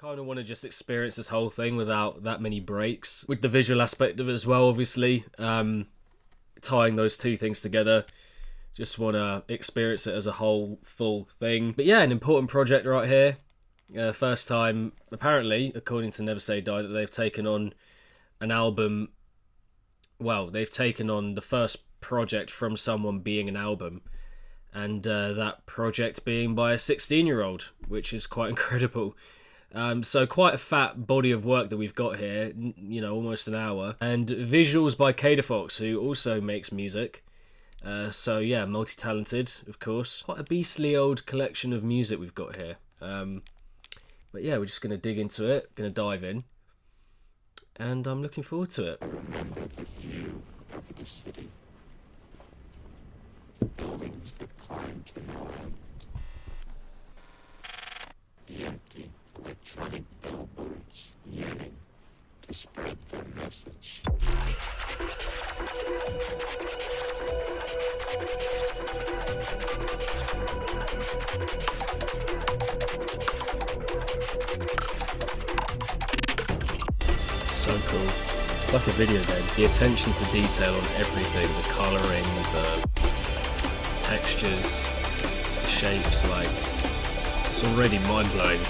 kind of want to just experience this whole thing without that many breaks. With the visual aspect of it as well, obviously. Tying those two things together. Just want to experience it as a whole, full thing. But yeah, an important project right here. First time, apparently, according to Never Say Die, that they've taken on an album. Well, they've taken on the first project from someone being an album. And that project being by a 16-year-old, which is quite incredible. So quite a fat body of work that we've got here, you know, almost an hour. And visuals by Cadofox, who also makes music. So yeah, multi-talented, of course. Quite a beastly old collection of music we've got here. But yeah, we're just going to dig into it, going to dive in. And I'm looking forward to it. Remember the view of the city. The buildings that climb to no end. The empty electronic billboards yearning to spread their message. So cool. It's like a video game. The attention to detail on everything, the colouring, the textures, the shapes, like, it's already mind-blowing.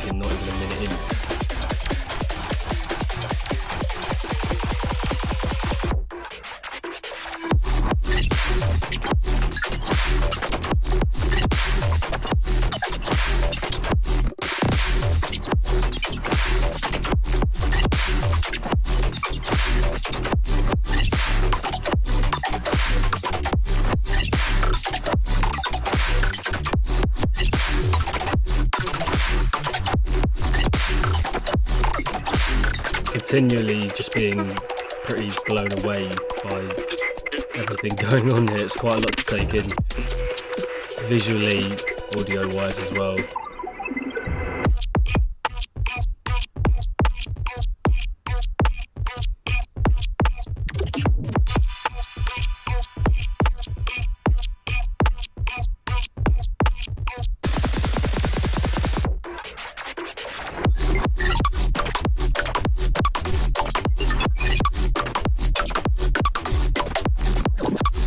You're not even a minute in. Continually just being pretty blown away by everything going on here. It's quite a lot to take in, visually, audio-wise as well.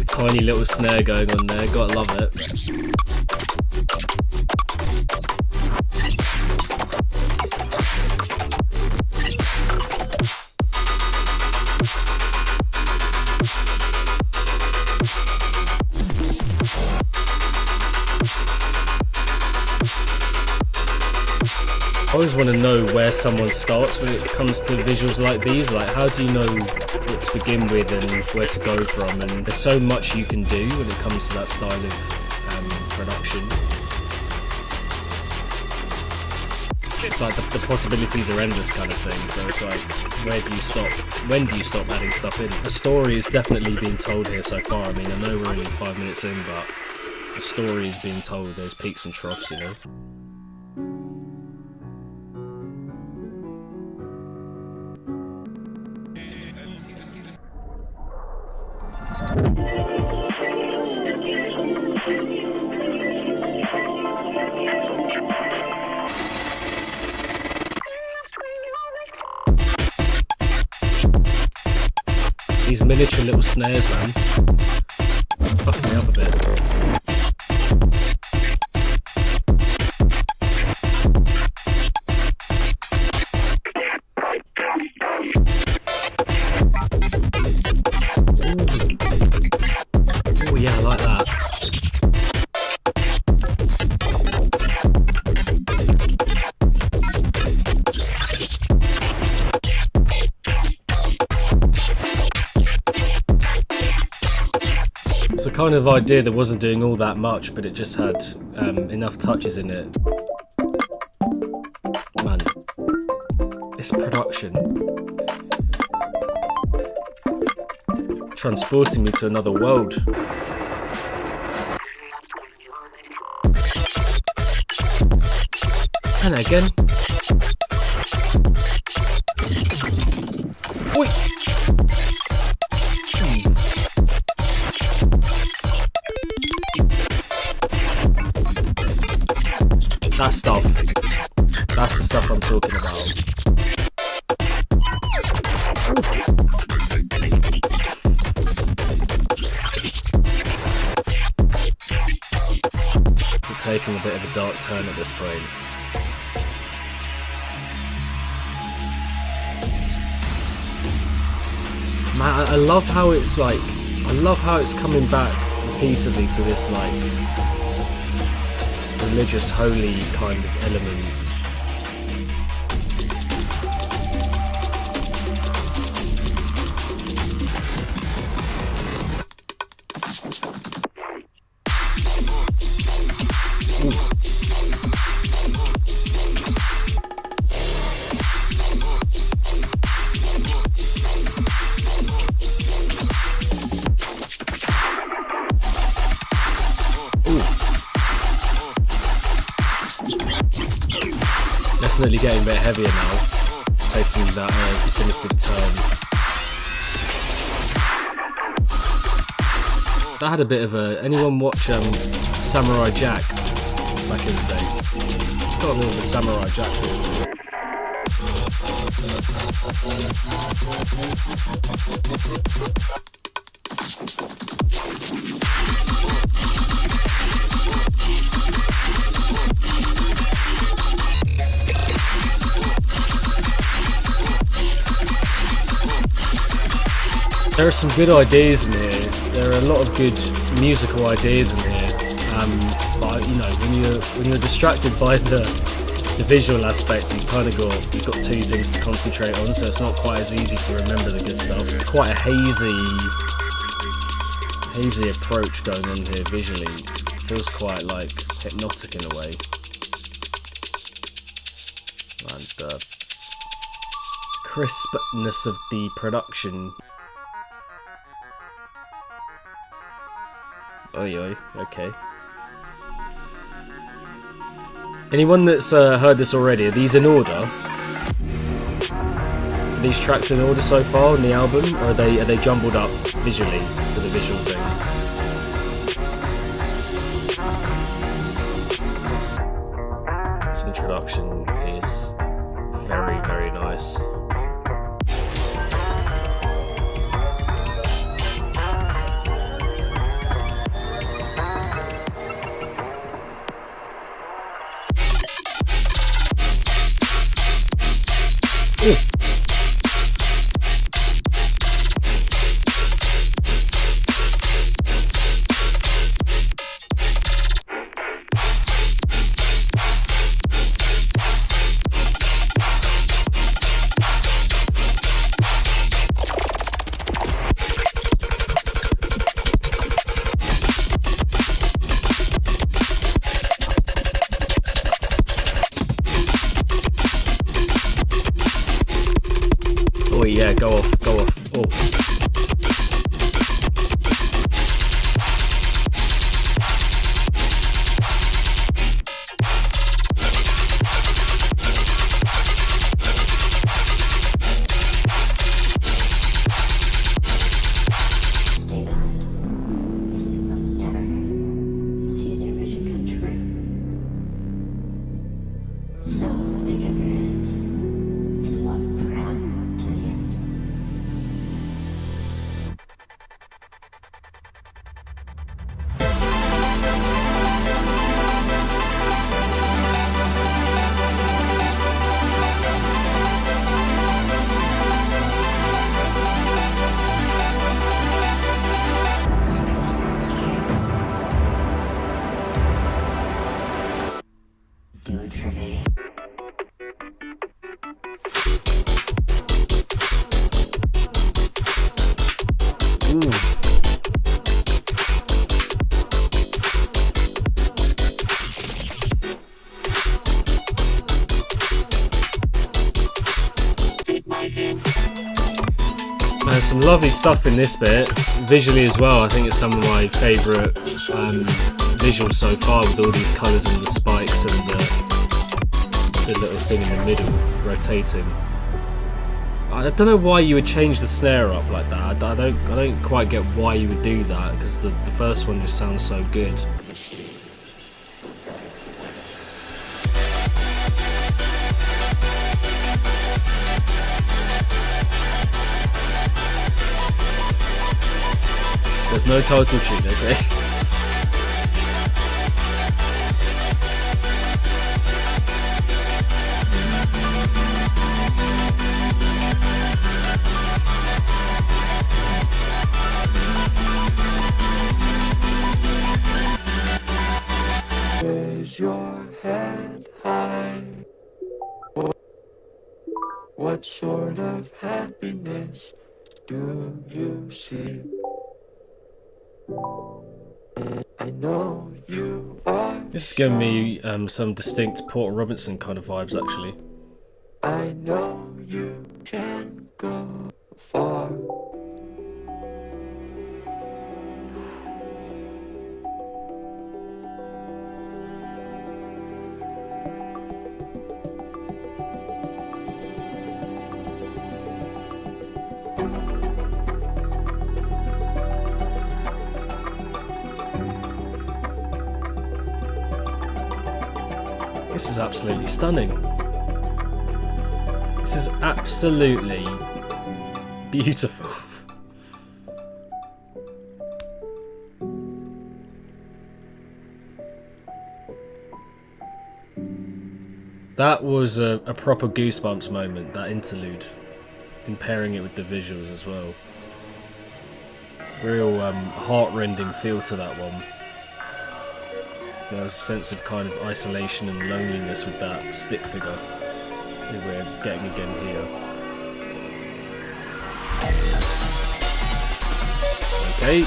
Tiny little snare going on there, gotta love it. I always want to know where someone starts when it comes to visuals like these. Like, how do you know what to begin with and where to go from? And there's so much you can do when it comes to that style of production. It's like the possibilities are endless kind of thing. So it's like, where do you stop? When do you stop adding stuff in? The story is definitely being told here so far. I mean, I know we're only 5 minutes in, but the story is being told. There's peaks and troughs, you know. These miniature little snares, man. Fuck me up a bit. Oh yeah, I like that. It's the kind of idea that wasn't doing all that much, but it just had enough touches in it. Man, this production. Transporting me to another world. And again. Oi! That That's the stuff I'm talking about. It's taking a bit of a dark turn at this point. Man, I love how it's like, I love how it's coming back repeatedly to this like religious, holy kind of element. Definitely getting a bit heavier now, taking that definitive turn. That had a bit of a... Anyone watch Samurai Jack back in the day? It's got a bit of a Samurai Jack feel to it. There are some good ideas in here. There are a lot of good musical ideas in here. But you know, when you're distracted by the visual aspects, you've got two things to concentrate on. So it's not quite as easy to remember the good stuff. Quite a hazy approach going on here visually. It feels quite like hypnotic in a way. And the crispness of the production. Oi, okay. Anyone that's heard this already, are these in order? Are these tracks in order so far on the album, or are they jumbled up visually for the visual thing? This introduction is very, very nice. Oh yeah, go off. Oh. Do it for me. There's some lovely stuff in this bit, visually as well. I think it's some of my favourite visuals so far, with all these colours and the spikes and the little thing in the middle rotating. I don't know why you would change the snare up like that. I don't quite get why you would do that, because the first one just sounds so good. There's no title tune, okay? Raise your head high. What sort of happiness do you see? I know you are. This is giving me some distinct Porter Robinson kind of vibes, actually. I know you can go far. This is absolutely stunning. This is absolutely beautiful. That was a proper Goosebumps moment, that interlude, in pairing it with the visuals as well. Real heart-rending feel to that one. There was a sense of kind of isolation and loneliness with that stick figure that we're getting again here. Okay.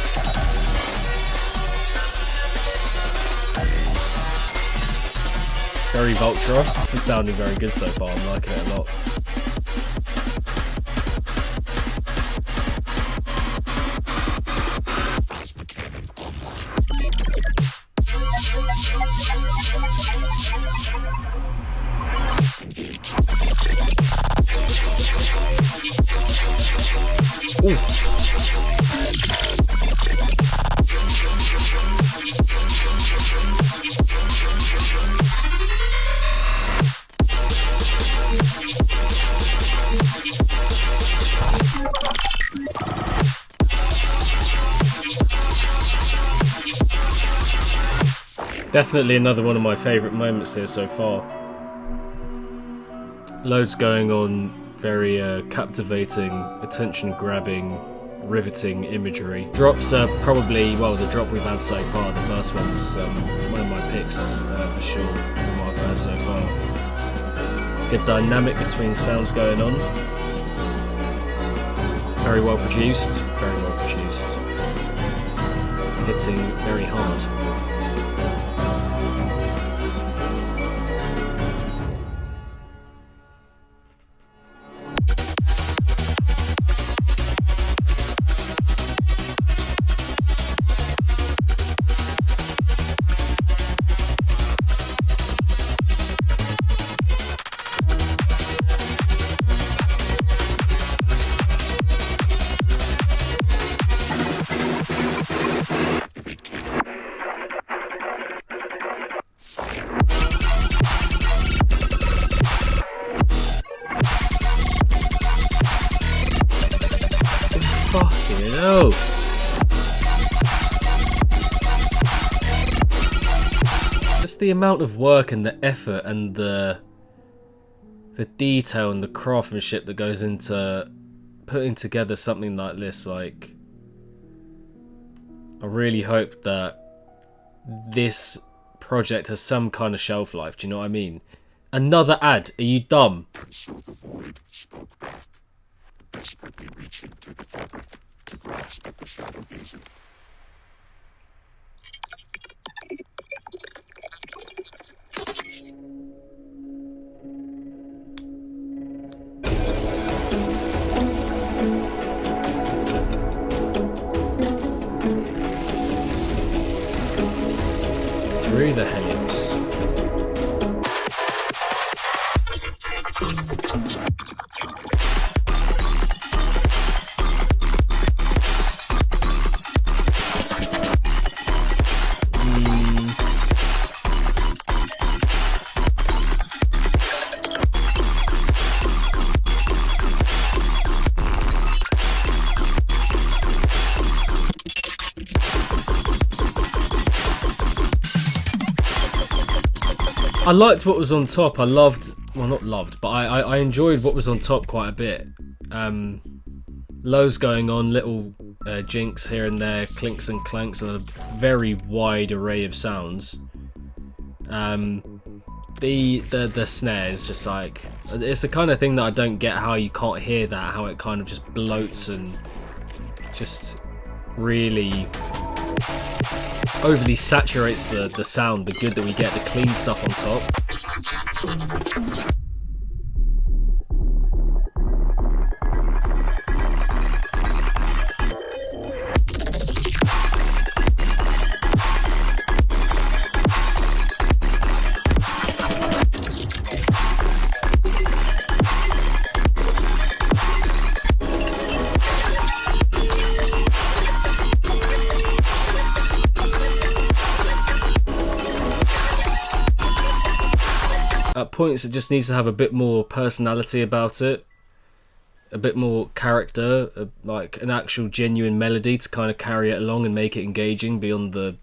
Very Vulture. This is sounding very good so far, I'm liking it a lot. Ooh. Definitely another one of my favourite moments here so far. Loads going on, very captivating, attention-grabbing, riveting imagery. Drops are probably, well, the drop we've had so far, the first one was one of my picks for sure, from what I've heard so far. Good dynamic between sounds going on. Very well produced, very well produced. Hitting very hard. Fucking hell. Just the amount of work and the effort and the detail and the craftsmanship that goes into putting together something like this, like, I really hope that this project has some kind of shelf life, do you know what I mean? Another ad, are you dumb? Through the Helios. I liked what was on top. I loved, well, not loved, but I enjoyed what was on top quite a bit. Lows going on, little jinks here and there, clinks and clanks, and a very wide array of sounds. The snare is just like, it's the kind of thing that I don't get how you can't hear that, how it kind of just bloats and just really overly saturates the sound, the good that we get, the clean stuff on top. At points it just needs to have a bit more personality about it, a bit more character, like an actual genuine melody to kind of carry it along and make it engaging beyond the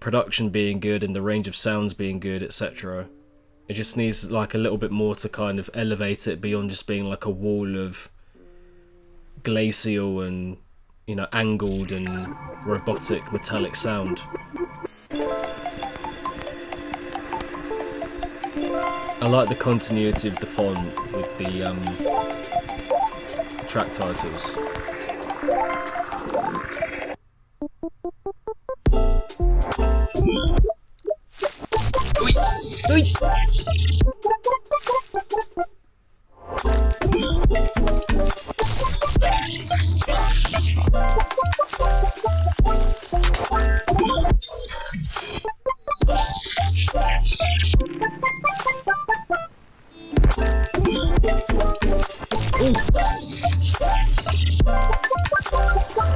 production being good and the range of sounds being good, etc. It just needs like a little bit more to kind of elevate it beyond just being like a wall of glacial and, you know, angled and robotic metallic sound. I like the continuity of the font with the track titles.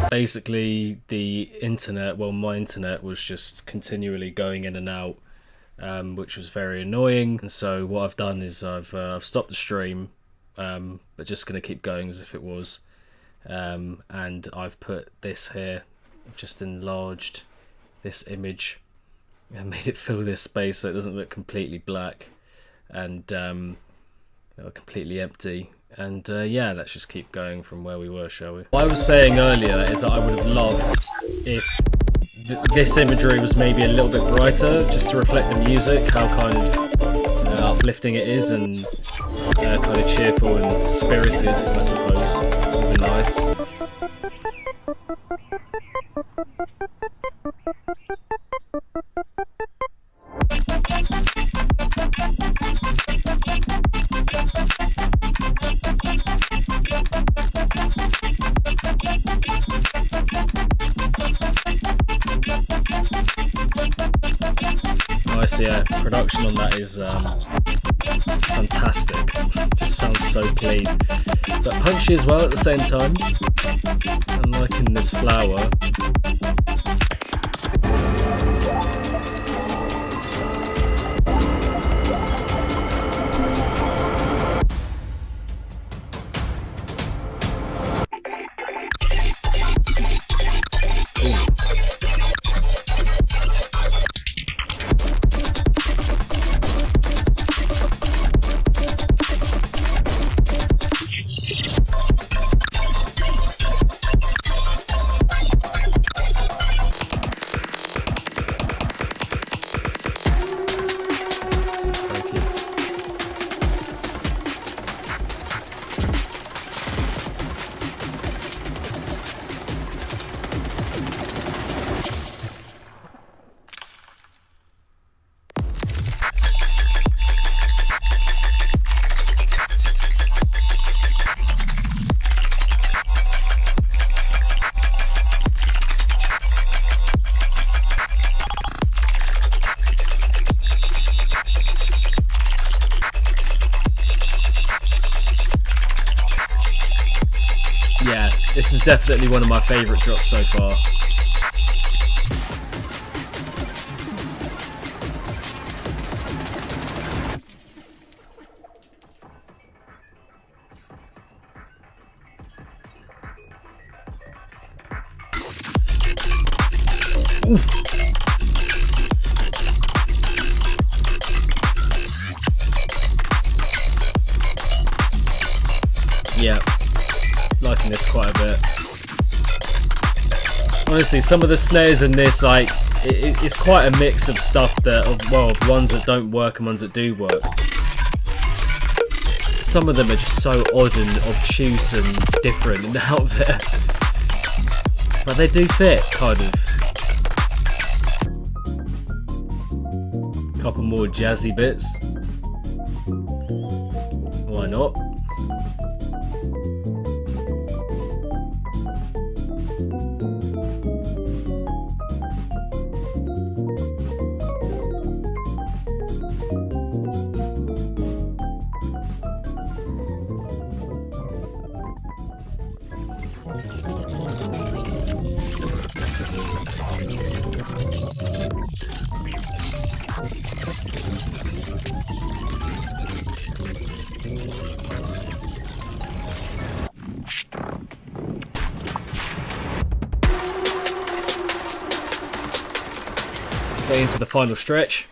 Basically, the internet, well, my internet was just continually going in and out, which was very annoying. And so what I've done is I've stopped the stream, but just going to keep going as if it was. And I've put this here. I've just enlarged this image and made it fill this space so it doesn't look completely black and completely empty. And yeah, let's just keep going from where we were, shall we? What I was saying earlier is that I would have loved if this imagery was maybe a little bit brighter, just to reflect the music, how kind of uplifting it is, and kind of cheerful and spirited, I suppose. It would be nice. Nice, yeah. Production on that is fantastic. Just sounds so clean, but punchy as well at the same time. I'm liking this flower. Yeah, this is definitely one of my favourite drops so far. Oof. Yeah, liking this quite a bit. Honestly, some of the snares in this, like, it's quite a mix of stuff that, well, ones that don't work and ones that do work. Some of them are just so odd and obtuse and different and out there. But they do fit, kind of. Couple more jazzy bits. Why not? Getting into the final stretch.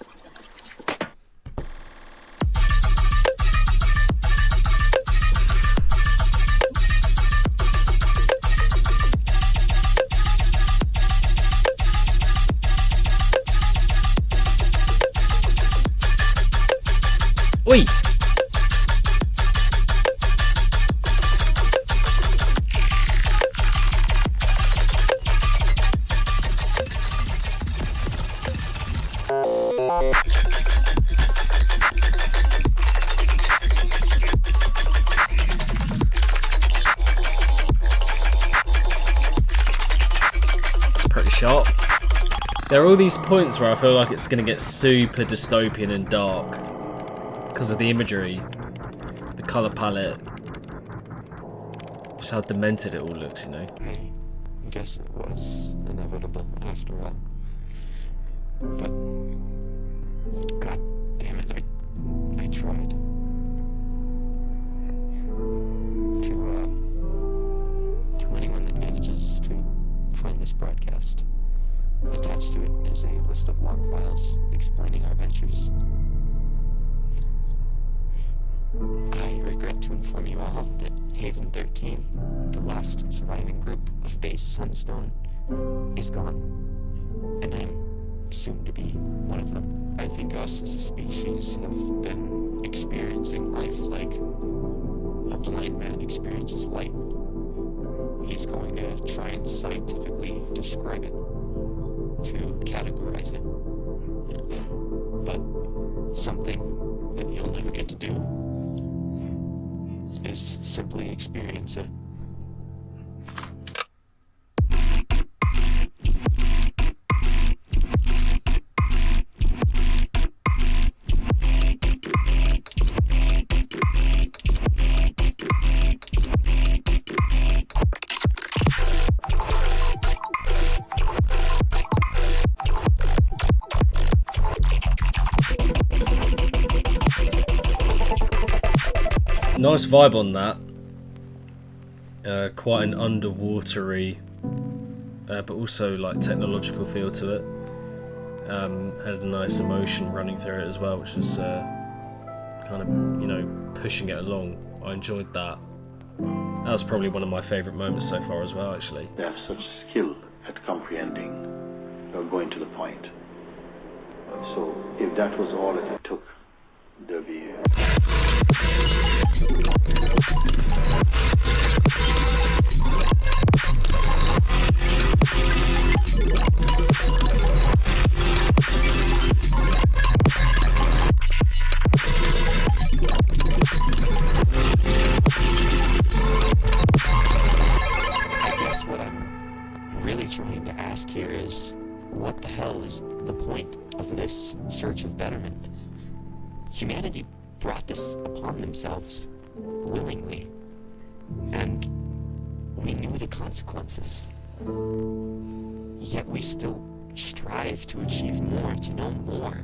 Oi! Sharp. There are all these points where I feel like it's going to get super dystopian and dark because of the imagery, the colour palette, just how demented it all looks, you know. I guess it was inevitable after all. But god damn it, I tried to anyone that manages to find this broadcast. Attached to it is a list of log files explaining our ventures. I regret to inform you all that Haven 13, the last surviving group of base Sunstone, is gone, and I'm soon to be one of them. I think us as a species have been experiencing life like a blind man experiences light. He's going to try and scientifically describe it, to categorize it, but something that you'll never get to do is simply experience it. Nice vibe on that. Quite an underwatery, but also like technological feel to it. Had a nice emotion running through it as well, which was kind of, you know, pushing it along. I enjoyed that. That was probably one of my favourite moments so far as well, actually. They have such skill at comprehending or going to the point. So if that was all it took, there'd be trying to ask here is, what the hell is the point of this search of betterment? Humanity brought this upon themselves willingly, and we knew the consequences. Yet we still strive to achieve more, to know more.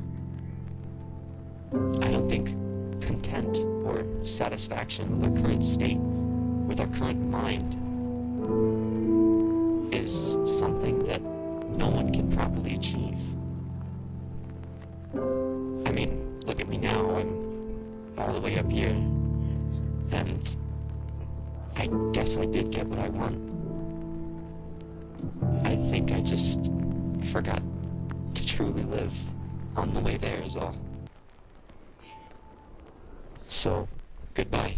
I don't think content or satisfaction with our current state, with our current mind, is something that no one can properly achieve. I mean, look at me now, I'm all the way up here, and I guess I did get what I want. I think I just forgot to truly live on the way there is all. So, goodbye.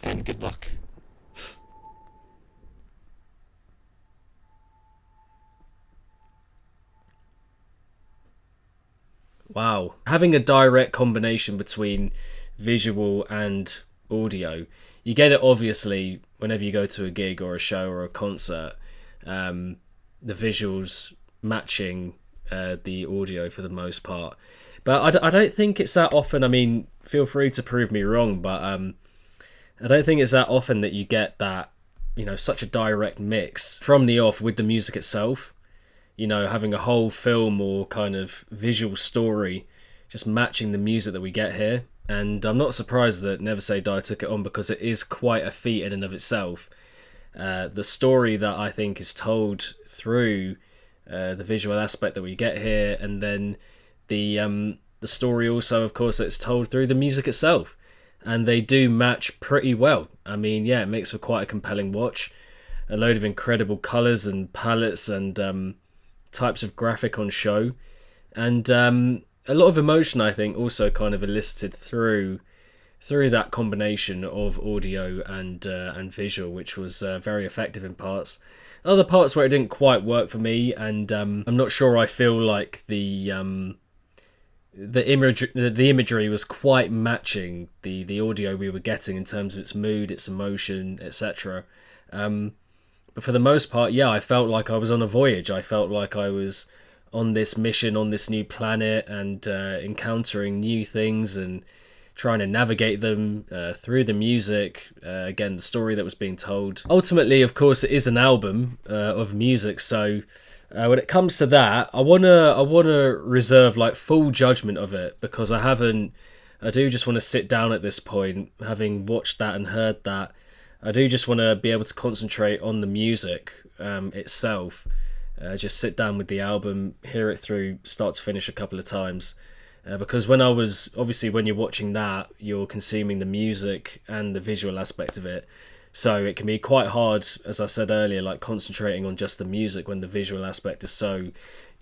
And good luck. Wow. Having a direct combination between visual and audio, you get it obviously whenever you go to a gig or a show or a concert, the visuals matching the audio for the most part. But I don't think it's that often. I mean, feel free to prove me wrong, but I don't think it's that often that you get that, you know, such a direct mix from the off with the music itself. You know, having a whole film or kind of visual story just matching the music that we get here. And I'm not surprised that Never Say Die took it on, because it is quite a feat in and of itself. The story that I think is told through the visual aspect that we get here, and then the story also, of course, that's told through the music itself. And they do match pretty well. I mean, yeah, it makes for quite a compelling watch. A load of incredible colours and palettes and types of graphic on show, and a lot of emotion, I think, also kind of elicited through that combination of audio and visual, which was very effective in parts. Other parts where it didn't quite work for me, and I'm not sure I feel like the imagery was quite matching the audio we were getting in terms of its mood, its emotion, etc. But for the most part, yeah, I felt like I was on a voyage. I felt like I was on this mission, on this new planet, and encountering new things and trying to navigate them through the music. Again, the story that was being told. Ultimately, of course, it is an album of music, so when it comes to that, I wanna reserve like full judgment of it, because I do just want to sit down at this point, having watched that and heard that. I do just want to be able to concentrate on the music itself. Just sit down with the album, hear it through start to finish a couple of times. Because when you're watching that, you're consuming the music and the visual aspect of it. So it can be quite hard, as I said earlier, like concentrating on just the music when the visual aspect is so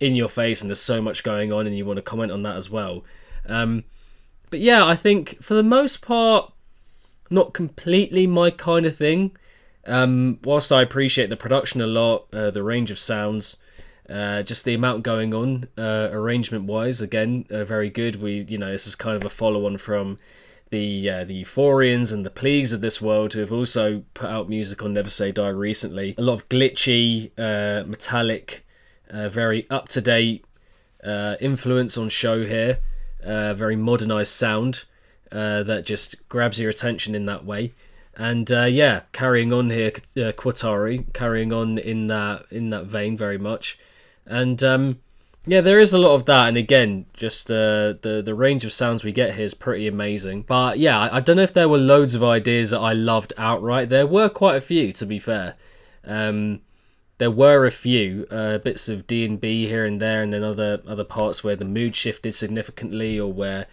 in your face and there's so much going on and you want to comment on that as well. But yeah, I think for the most part, not completely my kind of thing. Whilst I appreciate the production a lot, the range of sounds, just the amount going on, arrangement wise, again, very good. This is kind of a follow on from the Euphorians and the Pleas of this world, who have also put out music on Never Say Die recently. A lot of glitchy, metallic, very up to date influence on show here. Very modernized sound. That just grabs your attention in that way, and carrying on here, Kuatari, carrying on in that vein very much, and there is a lot of that, and again, just the range of sounds we get here is pretty amazing. But yeah, I don't know if there were loads of ideas that I loved outright. There were quite a few, to be fair. There were a few bits of D&B here and there, and then other parts where the mood shifted significantly, or where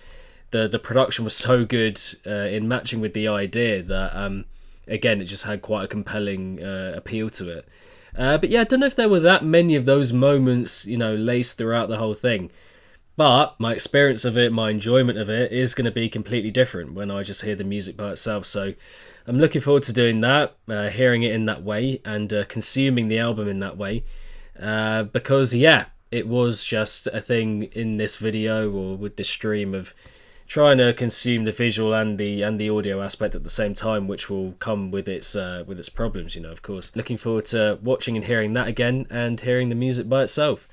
the production was so good in matching with the idea that again, it just had quite a compelling appeal to it. But yeah, I don't know if there were that many of those moments, laced throughout the whole thing. But my experience of it, my enjoyment of it, is going to be completely different when I just hear the music by itself. So I'm looking forward to doing that, hearing it in that way, and consuming the album in that way. Because yeah, it was just a thing in this video, or with this stream, of trying to consume the visual and the audio aspect at the same time, which will come with its problems, of course. Looking forward to watching and hearing that again, and hearing the music by itself.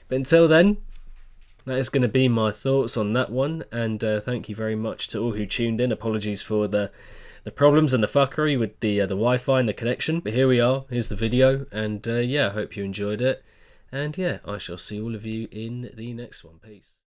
But until then, that is going to be my thoughts on that one, and thank you very much to all who tuned in. Apologies for the problems and the fuckery with the Wi-Fi and the connection, but here we are, here's the video, and I hope you enjoyed it, and I shall see all of you in the next one. Peace.